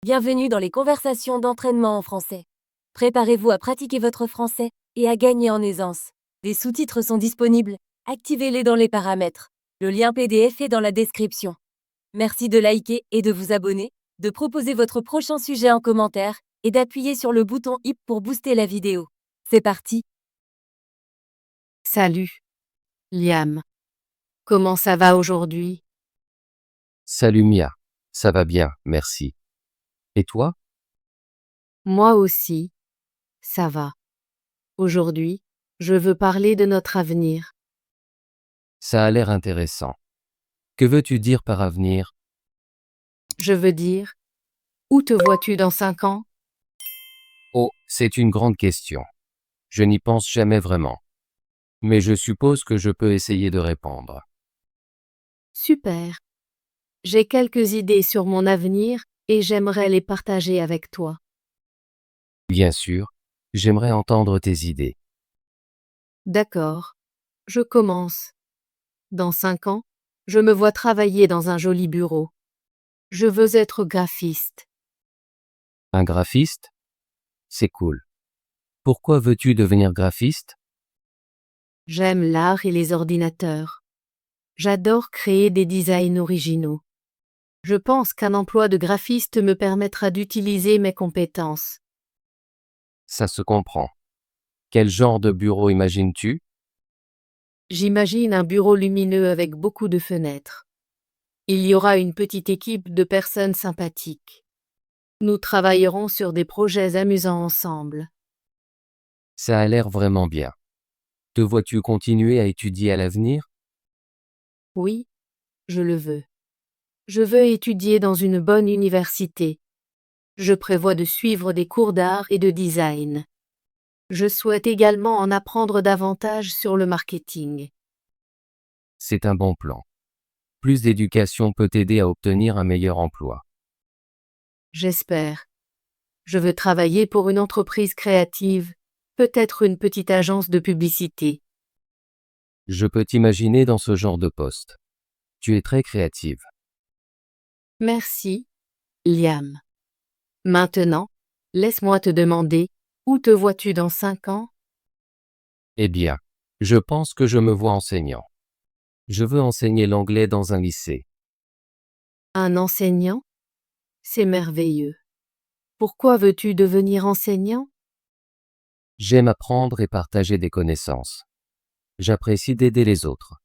Bienvenue dans les conversations d'entraînement en français. Préparez-vous à pratiquer votre français et à gagner en aisance. Des sous-titres sont disponibles. Activez-les dans les paramètres. Le lien PDF est dans la description. Merci de liker et de vous abonner, de proposer votre prochain sujet en commentaire et d'appuyer sur le bouton i pour booster la vidéo. C'est parti! Salut, Liam. Comment ça va aujourd'hui? Salut Mia, ça va bien, merci. Et toi? Moi aussi, ça va. Aujourd'hui, je veux parler de notre avenir. Ça a l'air intéressant. Que veux-tu dire par avenir? Je veux dire, où te vois-tu dans 5 ans? Oh, c'est une grande question. Je n'y pense jamais vraiment. Mais je suppose que je peux essayer de répondre. Super. J'ai quelques idées sur mon avenir et j'aimerais les partager avec toi. Bien sûr, j'aimerais entendre tes idées. D'accord. Je commence. Dans 5 ans, je me vois travailler dans un joli bureau. Je veux être graphiste. Un graphiste? C'est cool. Pourquoi veux-tu devenir graphiste? J'aime l'art et les ordinateurs. J'adore créer des designs originaux. Je pense qu'un emploi de graphiste me permettra d'utiliser mes compétences. Ça se comprend. Quel genre de bureau imagines-tu? J'imagine un bureau lumineux avec beaucoup de fenêtres. Il y aura une petite équipe de personnes sympathiques. Nous travaillerons sur des projets amusants ensemble. Ça a l'air vraiment bien. Te vois-tu continuer à étudier à l'avenir? Oui, je le veux. Je veux étudier dans une bonne université. Je prévois de suivre des cours d'art et de design. Je souhaite également en apprendre davantage sur le marketing. C'est un bon plan. Plus d'éducation peut t'aider à obtenir un meilleur emploi. J'espère. Je veux travailler pour une entreprise créative, peut-être une petite agence de publicité. Je peux t'imaginer dans ce genre de poste. Tu es très créative. Merci, Liam. Maintenant, laisse-moi te demander, où te vois-tu dans 5 ans? Eh bien, je pense que je me vois enseignant. Je veux enseigner l'anglais dans un lycée. Un enseignant? C'est merveilleux. Pourquoi veux-tu devenir enseignant? J'aime apprendre et partager des connaissances. J'apprécie d'aider les autres.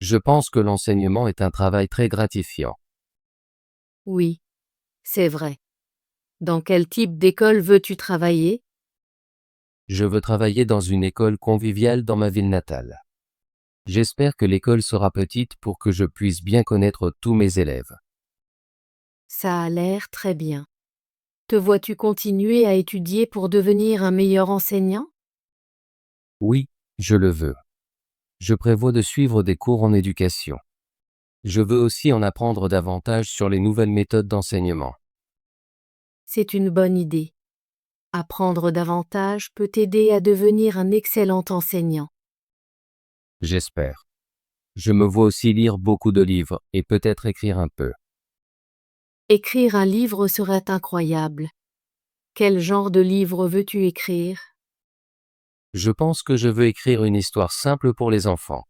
Je pense que l'enseignement est un travail très gratifiant. Oui, c'est vrai. Dans quel type d'école veux-tu travailler? Je veux travailler dans une école conviviale dans ma ville natale. J'espère que l'école sera petite pour que je puisse bien connaître tous mes élèves. Ça a l'air très bien. Te vois-tu continuer à étudier pour devenir un meilleur enseignant? Oui, je le veux. Je prévois de suivre des cours en éducation. Je veux aussi en apprendre davantage sur les nouvelles méthodes d'enseignement. C'est une bonne idée. Apprendre davantage peut t'aider à devenir un excellent enseignant. J'espère. Je me vois aussi lire beaucoup de livres et peut-être écrire un peu. Écrire un livre serait incroyable. Quel genre de livre veux-tu écrire? Je pense que je veux écrire une histoire simple pour les enfants.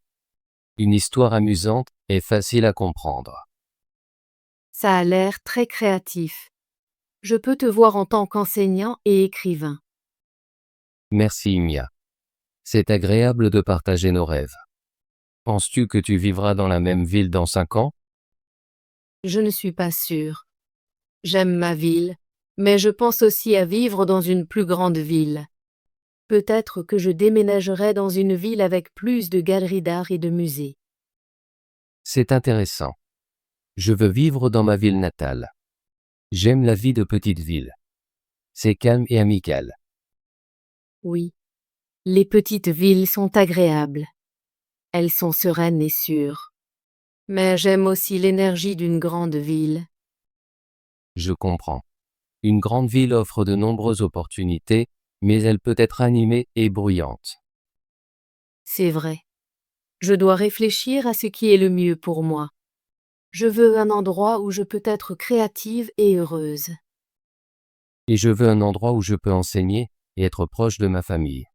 Une histoire amusante et facile à comprendre. Ça a l'air très créatif. Je peux te voir en tant qu'enseignant et écrivain. Merci Mia. C'est agréable de partager nos rêves. Penses-tu que tu vivras dans la même ville dans 5 ans? Je ne suis pas sûre. J'aime ma ville, mais je pense aussi à vivre dans une plus grande ville. Peut-être que je déménagerai dans une ville avec plus de galeries d'art et de musées. C'est intéressant. Je veux vivre dans ma ville natale. J'aime la vie de petite ville. C'est calme et amical. Oui, les petites villes sont agréables. Elles sont sereines et sûres. Mais j'aime aussi l'énergie d'une grande ville. Je comprends. Une grande ville offre de nombreuses opportunités, mais elle peut être animée et bruyante. C'est vrai. Je dois réfléchir à ce qui est le mieux pour moi. Je veux un endroit où je peux être créative et heureuse. Et je veux un endroit où je peux enseigner et être proche de ma famille.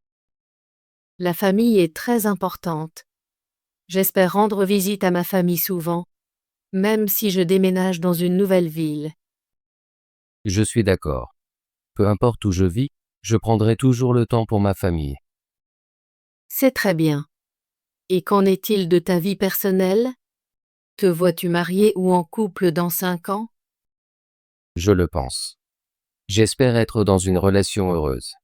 La famille est très importante. J'espère rendre visite à ma famille souvent, même si je déménage dans une nouvelle ville. Je suis d'accord. Peu importe où je vis, je prendrai toujours le temps pour ma famille. C'est très bien. Et qu'en est-il de ta vie personnelle? Te vois-tu marié ou en couple dans 5 ans? Je le pense. J'espère être dans une relation heureuse.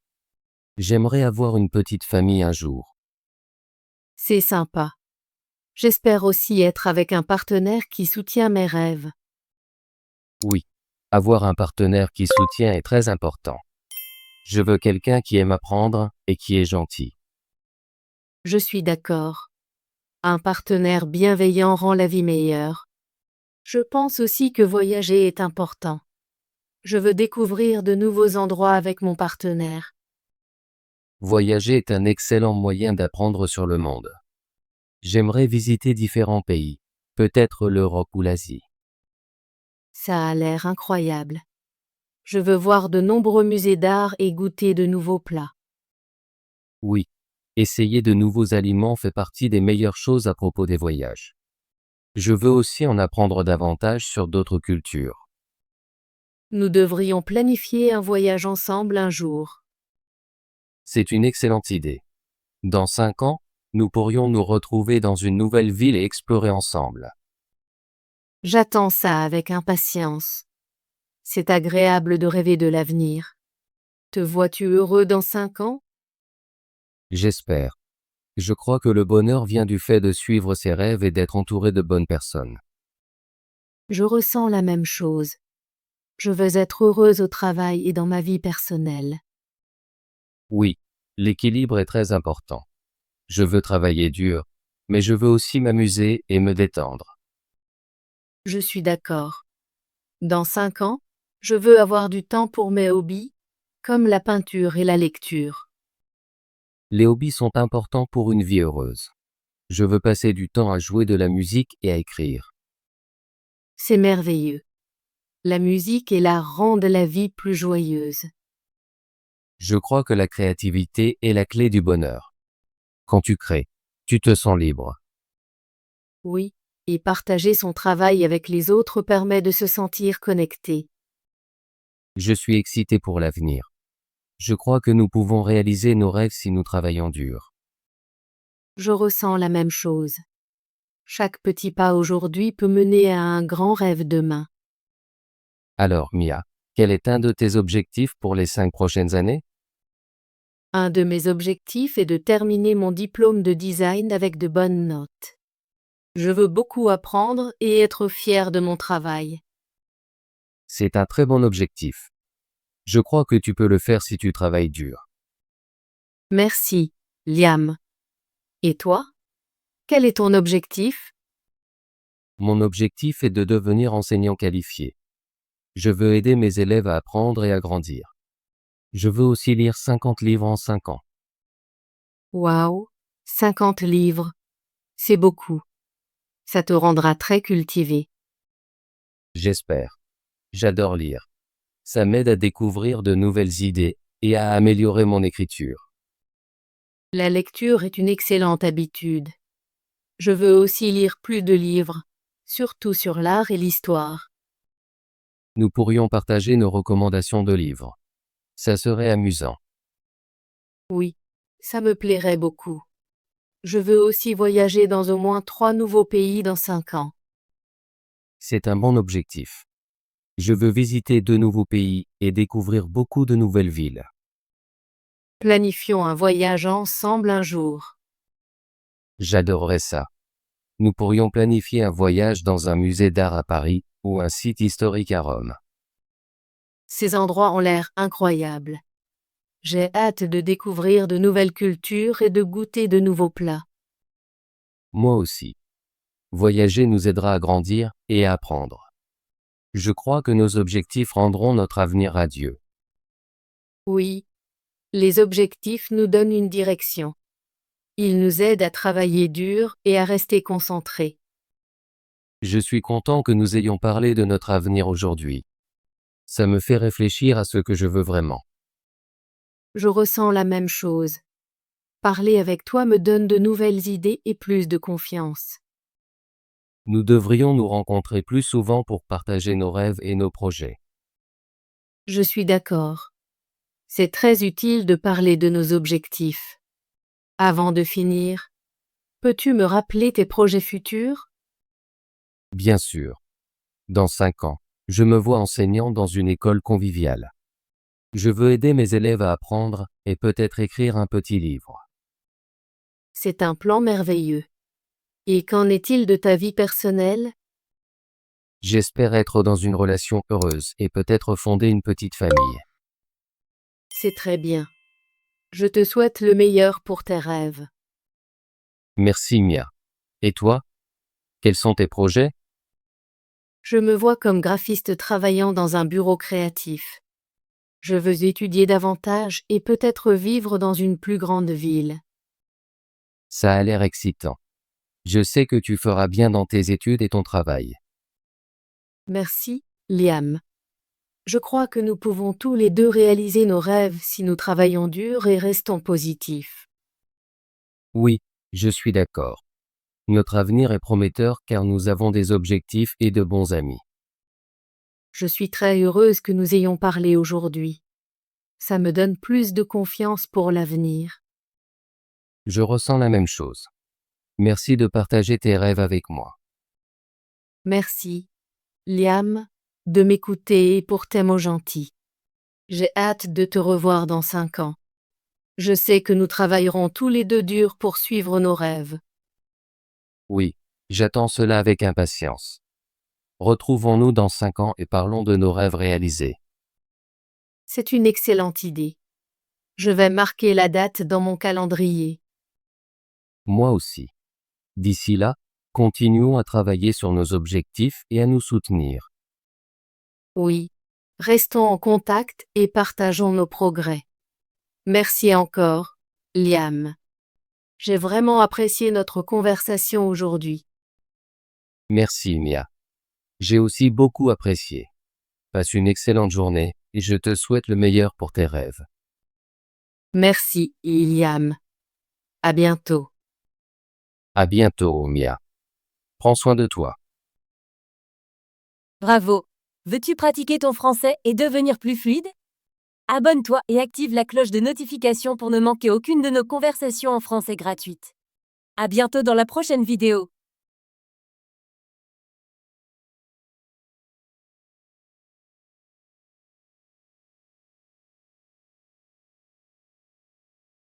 J'aimerais avoir une petite famille un jour. C'est sympa. J'espère aussi être avec un partenaire qui soutient mes rêves. Oui, avoir un partenaire qui soutient est très important. Je veux quelqu'un qui aime apprendre et qui est gentil. Je suis d'accord. Un partenaire bienveillant rend la vie meilleure. Je pense aussi que voyager est important. Je veux découvrir de nouveaux endroits avec mon partenaire. Voyager est un excellent moyen d'apprendre sur le monde. J'aimerais visiter différents pays, peut-être l'Europe ou l'Asie. Ça a l'air incroyable. Je veux voir de nombreux musées d'art et goûter de nouveaux plats. Oui, essayer de nouveaux aliments fait partie des meilleures choses à propos des voyages. Je veux aussi en apprendre davantage sur d'autres cultures. Nous devrions planifier un voyage ensemble un jour. C'est une excellente idée. Dans 5 ans, nous pourrions nous retrouver dans une nouvelle ville et explorer ensemble. J'attends ça avec impatience. C'est agréable de rêver de l'avenir. Te vois-tu heureux dans 5 ans? J'espère. Je crois que le bonheur vient du fait de suivre ses rêves et d'être entouré de bonnes personnes. Je ressens la même chose. Je veux être heureuse au travail et dans ma vie personnelle. Oui, l'équilibre est très important. Je veux travailler dur, mais je veux aussi m'amuser et me détendre. Je suis d'accord. Dans 5 ans, je veux avoir du temps pour mes hobbies, comme la peinture et la lecture. Les hobbies sont importants pour une vie heureuse. Je veux passer du temps à jouer de la musique et à écrire. C'est merveilleux. La musique et l'art rendent la vie plus joyeuse. Je crois que la créativité est la clé du bonheur. Quand tu crées, tu te sens libre. Oui, et partager son travail avec les autres permet de se sentir connecté. Je suis excité pour l'avenir. Je crois que nous pouvons réaliser nos rêves si nous travaillons dur. Je ressens la même chose. Chaque petit pas aujourd'hui peut mener à un grand rêve demain. Alors, Mia, quel est un de tes objectifs pour les 5 prochaines années? Un de mes objectifs est de terminer mon diplôme de design avec de bonnes notes. Je veux beaucoup apprendre et être fière de mon travail. C'est un très bon objectif. Je crois que tu peux le faire si tu travailles dur. Merci, Liam. Et toi? Quel est ton objectif? Mon objectif est de devenir enseignant qualifié. Je veux aider mes élèves à apprendre et à grandir. Je veux aussi lire 50 livres en 5 ans. Waouh, 50 livres. C'est beaucoup. Ça te rendra très cultivé. J'espère. J'adore lire. Ça m'aide à découvrir de nouvelles idées et à améliorer mon écriture. La lecture est une excellente habitude. Je veux aussi lire plus de livres, surtout sur l'art et l'histoire. Nous pourrions partager nos recommandations de livres. Ça serait amusant. Oui, ça me plairait beaucoup. Je veux aussi voyager dans au moins 3 nouveaux pays dans 5 ans. C'est un bon objectif. Je veux visiter de nouveaux pays et découvrir beaucoup de nouvelles villes. Planifions un voyage ensemble un jour. J'adorerais ça. Nous pourrions planifier un voyage dans un musée d'art à Paris ou un site historique à Rome. Ces endroits ont l'air incroyables. J'ai hâte de découvrir de nouvelles cultures et de goûter de nouveaux plats. Moi aussi. Voyager nous aidera à grandir et à apprendre. Je crois que nos objectifs rendront notre avenir radieux. Oui, les objectifs nous donnent une direction. Ils nous aident à travailler dur et à rester concentrés. Je suis content que nous ayons parlé de notre avenir aujourd'hui. Ça me fait réfléchir à ce que je veux vraiment. Je ressens la même chose. Parler avec toi me donne de nouvelles idées et plus de confiance. Nous devrions nous rencontrer plus souvent pour partager nos rêves et nos projets. Je suis d'accord. C'est très utile de parler de nos objectifs. Avant de finir, peux-tu me rappeler tes projets futurs? Bien sûr. Dans 5 ans, je me vois enseignant dans une école conviviale. Je veux aider mes élèves à apprendre et peut-être écrire un petit livre. C'est un plan merveilleux. Et qu'en est-il de ta vie personnelle? J'espère être dans une relation heureuse et peut-être fonder une petite famille. C'est très bien. Je te souhaite le meilleur pour tes rêves. Merci Mia. Et toi? Quels sont tes projets? Je me vois comme graphiste travaillant dans un bureau créatif. Je veux étudier davantage et peut-être vivre dans une plus grande ville. Ça a l'air excitant. Je sais que tu feras bien dans tes études et ton travail. Merci, Liam. Je crois que nous pouvons tous les deux réaliser nos rêves si nous travaillons dur et restons positifs. Oui, je suis d'accord. Notre avenir est prometteur car nous avons des objectifs et de bons amis. Je suis très heureuse que nous ayons parlé aujourd'hui. Ça me donne plus de confiance pour l'avenir. Je ressens la même chose. Merci de partager tes rêves avec moi. Merci, Liam, de m'écouter et pour tes mots gentils. J'ai hâte de te revoir dans 5 ans. Je sais que nous travaillerons tous les deux dur pour suivre nos rêves. Oui, j'attends cela avec impatience. Retrouvons-nous dans 5 ans et parlons de nos rêves réalisés. C'est une excellente idée. Je vais marquer la date dans mon calendrier. Moi aussi. D'ici là, continuons à travailler sur nos objectifs et à nous soutenir. Oui, restons en contact et partageons nos progrès. Merci encore, Liam. J'ai vraiment apprécié notre conversation aujourd'hui. Merci Mia. J'ai aussi beaucoup apprécié. Passe une excellente journée et je te souhaite le meilleur pour tes rêves. Merci, Liam. À bientôt. À bientôt Mia. Prends soin de toi. Bravo! Veux-tu pratiquer ton français et devenir plus fluide? Abonne-toi et active la cloche de notification pour ne manquer aucune de nos conversations en français gratuites. À bientôt dans la prochaine vidéo.